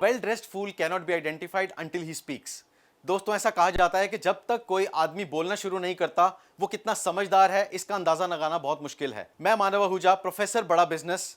Well dressed fool cannot be identified until he speaks. दोस्तों, ऐसा कहा जाता है कि जब तक कोई आदमी बोलना शुरू नहीं करता वो कितना समझदार है इसका अंदाजा लगाना बहुत मुश्किल है। मैं मानव आहूजा, प्रोफेसर बड़ा बिजनेस,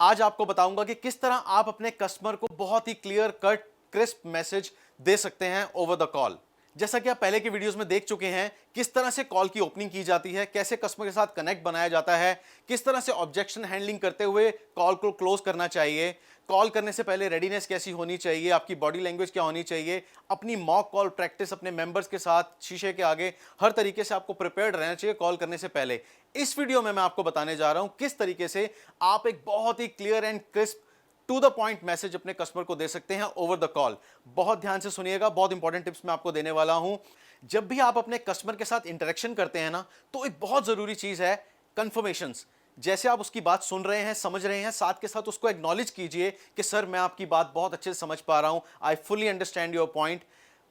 आज आपको बताऊंगा कि किस तरह आप अपने कस्टमर को बहुत ही क्लियर कट क्रिस्प मैसेज दे सकते हैं ओवर द कॉल। जैसा कि आप पहले की वीडियोस में देख चुके हैं, किस तरह से कॉल की ओपनिंग की जाती है, कैसे कस्टमर के साथ कनेक्ट बनाया जाता है, किस तरह से ऑब्जेक्शन हैंडलिंग करते हुए कॉल को क्लोज करना चाहिए, कॉल करने से पहले रेडीनेस कैसी होनी चाहिए, आपकी बॉडी लैंग्वेज क्या होनी चाहिए, अपनी मॉक कॉल प्रैक्टिस अपने मेंबर्स के साथ शीशे के आगे, हर तरीके से आपको प्रिपेयर्ड रहना चाहिए कॉल करने से पहले। इस वीडियो में मैं आपको बताने जा रहा हूं किस तरीके से आप एक बहुत ही clear and crisp to the point message अपने कस्टमर को दे सकते हैं ओवर द कॉल। बहुत ध्यान से सुनिएगा, बहुत इंपॉर्टेंट टिप्स मैं आपको देने वाला हूं। जब भी आप अपने कस्टमर के साथ इंटरेक्शन करते हैं ना, तो एक बहुत जरूरी चीज है कंफर्मेशंस। जैसे आप उसकी बात सुन रहे हैं, समझ रहे हैं, साथ के साथ उसको एक्नॉलेज कीजिए कि सर मैं आपकी बात बहुत अच्छे से समझ पा रहा हूं, I fully understand your point.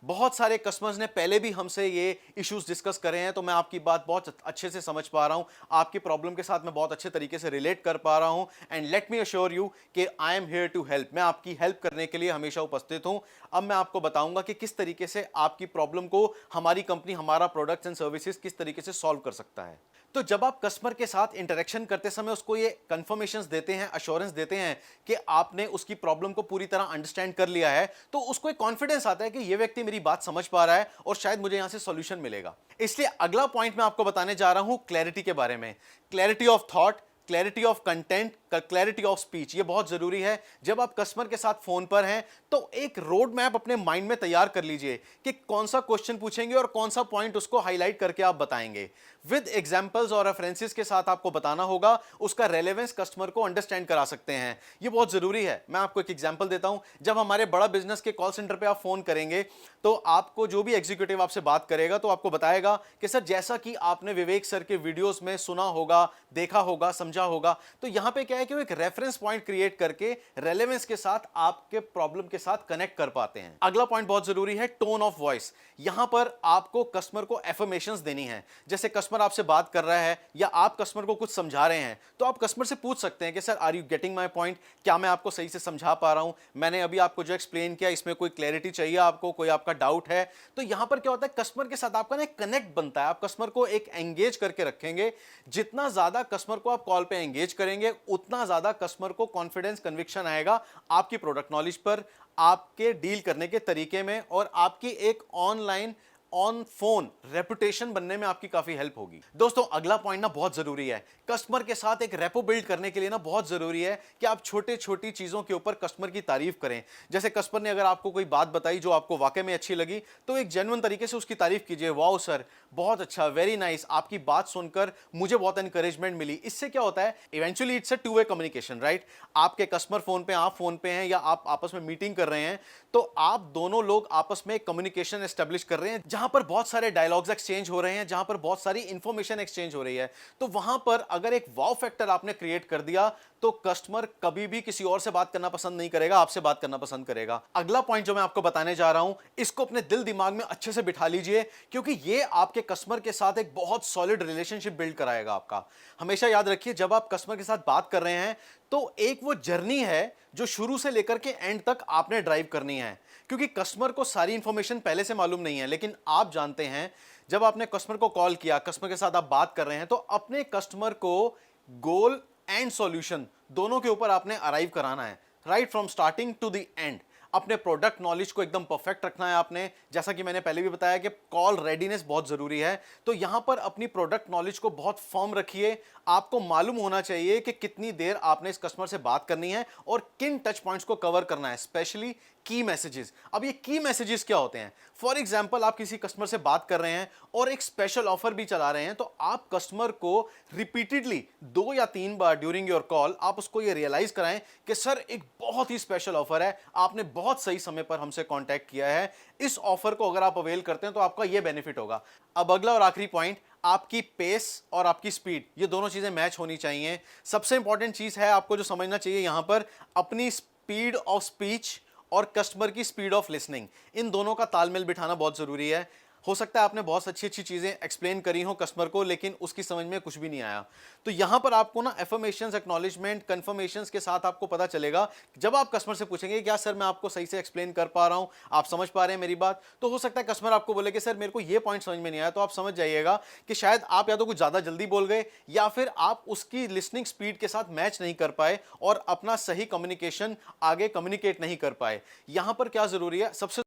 बहुत सारे कस्टमर्स ने पहले भी हमसे ये इश्यूज डिस्कस करे हैं, तो मैं आपकी बात बहुत अच्छे से समझ पा रहा हूं, आपकी प्रॉब्लम के साथ मैं बहुत अच्छे तरीके से रिलेट कर पा रहा हूं। And let me assure you कि I am here to help, मैं आपकी हेल्प करने के लिए हमेशा उपस्थित हूं। अब मैं आपको बताऊंगा कि किस तरीके से आपकी प्रॉब्लम को हमारी कंपनी, हमारा प्रोडक्ट्स एंड सर्विसेज किस तरीके से सॉल्व कर सकता है। तो जब आप कस्टमर के साथ इंटरेक्शन करते समय उसको ये कंफर्मेशंस देते हैं, अश्योरेंस देते हैं कि आपने उसकी प्रॉब्लम को पूरी तरह अंडरस्टैंड कर लिया है, तो उसको एक कॉन्फिडेंस आता है कि ये व्यक्ति मेरी बात समझ पा रहा है और शायद मुझे यहां से सॉल्यूशन मिलेगा। इसलिए अगला पॉइंट मैं आपको बताने जा रहा हूं क्लैरिटी के बारे में। Clarity of thought, clarity of content, clarity of speech, ये बहुत जरूरी है। जब आप कस्टमर के साथ फोन पर हैं तो एक रोड मैप अपने माइंड में तैयार कर लीजिए कि कौन सा क्वेश्चन पूछेंगे और कौन सा पॉइंट उसको हाईलाइट करके आप बताएंगे। विद एग्जांपल्स और रेफरेंसेस के साथ आपको बताना होगा, उसका रेलेवेंस कस्टमर को अंडरस्टैंड करा सकते हैं। ये बहुत जरूरी है। मैं आपको एक एग्जांपल देता हूं। जब हमारे बड़ा बिजनेस के कॉल सेंटर पे आप फोन करेंगे तो आपको जो भी एग्जीक्यूटिव आपसे बात करेगा तो आपको बताएगा कि सर जैसा कि आपने विवेक सर के वीडियोस में सुना होगा, देखा होगा, समझा होगा। तो यहां पे क्या है कि वो एक रेफरेंस पॉइंट क्रिएट करके रेलेवेंस के साथ आपके प्रॉब्लम के साथ कनेक्ट कर पाते हैं। अगला पॉइंट बहुत जरूरी है, टोन ऑफ वॉइस। यहां पर आपको कस्टमर को एफर्मेशंस देनी है। जैसे कस्टमर आपसे बात कर रहा है या आप कस्टमर को कुछ समझा रहे हैं, तो आप कस्टमर से पूछ सकते हैं कि sir are you getting my point, क्या मैं आपको सही से समझा पा रहा हूं, मैंने अभी आपको जो एक्सप्लेन किया इसमें कोई क्लैरिटी चाहिए आपको, कोई आपका डाउट है। तो यहां पर क्या होता है, कस्टमर के साथ आपका ना एक कनेक्ट बनता है। आप कस्टमर को एक एंगेज करके रखेंगे। जितना ज्यादा कस्टमर को आप कॉल पे एंगेज करेंगे उतना ज्यादा कस्टमर को कॉन्फिडेंस, कन्विक्शन आएगा आपकी प्रोडक्ट नॉलेज पर, आपके डील करने के तरीके में, और आपकी एक ऑनलाइन ऑन फोन रेपुटेशन बनने में आपकी काफी हेल्प होगी। दोस्तों, अगला पॉइंट ना बहुत जरूरी है। कस्टमर के साथ एक रेपो बिल्ड करने के लिए ना बहुत जरूरी है कि आप छोटे छोटी चीजों के ऊपर कस्टमर की तारीफ करें। जैसे कस्टमर ने अगर आपको कोई बात बताई जो आपको वाकई में अच्छी लगी, तो एक जेन्युइन तरीके से उसकी तारीफ कीजिए। वाओ सर, बहुत अच्छा, वेरी नाइस, आपकी बात सुनकर मुझे बहुत एनकरेजमेंट मिली। इससे क्या होता है, eventually it's a two way communication, right. आपके कस्टमर फोन पे, आप फोन पे हैं, या आप आपस में मीटिंग कर रहे हैं, तो आप दोनों लोग आपस में कम्युनिकेशन एस्टेब्लिश कर रहे हैं, जहां पर बहुत सारे डायलॉग्स एक्सचेंज हो रहे हैं, जहां पर बहुत सारी इंफॉर्मेशन एक्सचेंज हो रही है। तो वहां पर अगर एक वाव फैक्टर आपने क्रिएट कर दिया तो कस्टमर कभी भी किसी और से बात करना पसंद नहीं करेगा, आपसे बात करना पसंद करेगा। अगला पॉइंट जो मैं आपको बताने जा रहा हूं, इसको अपने दिल दिमाग में अच्छे से बिठा लीजिए, क्योंकि ये आपके कस्टमर के साथ एक बहुत सॉलिड रिलेशनशिप बिल्ड कराएगा आपका। हमेशा याद रखिए, जब आप कस्टमर के साथ बात कर रहे हैं तो एक वो जर्नी है जो शुरू से लेकर के एंड तक आपने ड्राइव करनी है। क्योंकि कस्टमर को सारी इंफॉर्मेशन पहले से मालूम नहीं है, लेकिन आप जानते हैं जब आपने कस्टमर को कॉल किया, कस्टमर के साथ आप बात कर रहे हैं, तो अपने कस्टमर को गोल एंड सॉल्यूशन दोनों के ऊपर आपने अराइव कराना है, right from starting to the end. अपने प्रोडक्ट नॉलेज को एकदम परफेक्ट रखना है आपने। जैसा कि मैंने पहले भी बताया कि कॉल रेडीनेस बहुत जरूरी है, तो यहां पर अपनी प्रोडक्ट नॉलेज को बहुत फर्म रखिए। आपको मालूम होना चाहिए कि कितनी देर आपने इस कस्टमर से बात करनी है और किन टच पॉइंट्स को कवर करना है, स्पेशली की मैसेजेस। अब ये की मैसेजेस क्या होते हैं? फॉर एग्जांपल, आप किसी कस्टमर से बात कर रहे हैं और एक स्पेशल ऑफर भी चला रहे हैं, तो आप कस्टमर को रिपीटेडली 2 या 3 बार ड्यूरिंग योर कॉल आप उसको ये रियलाइज कराएं कि सर एक बहुत ही स्पेशल ऑफर है, आपने बहुत सही समय पर हमसे कांटेक्ट किया है, इस ऑफर को अगर आप अवेल करते हैं तो आपका ये बेनिफिट होगा। अब अगला और आखिरी पॉइंट, आपकी पेस और आपकी स्पीड, ये दोनों चीजें मैच होनी चाहिए। सबसे इंपॉर्टेंट चीज है आपको जो समझना चाहिए यहां पर, अपनी स्पीड ऑफ स्पीच और कस्टमर की स्पीड ऑफ लिसनिंग, इन दोनों का तालमेल बिठाना बहुत जरूरी है। हो सकता है आपने बहुत अच्छी अच्छी चीजें एक्सप्लेन करी हो कस्टमर को, लेकिन उसकी समझ में कुछ भी नहीं आया। तो यहां पर आपको ना एफर्मेशंस, एक्नॉलेजमेंट, कंफर्मेशंस के साथ आपको पता चलेगा। जब आप कस्टमर से पूछेंगे क्या सर मैं आपको सही से एक्सप्लेन कर पा रहा हूं, आप समझ पा रहे हैं मेरी बात, तो हो सकता है कस्टमर आपको बोले कि सर मेरे को ये पॉइंट समझ में नहीं आया। तो आप समझ जाइएगा कि शायद आप या तो कुछ ज्यादा जल्दी बोल गए या फिर आप उसकी लिसनिंग स्पीड के साथ मैच नहीं कर पाए और अपना सही कम्युनिकेशन आगे कम्युनिकेट नहीं कर पाए। यहां पर क्या जरूरी है, सबसे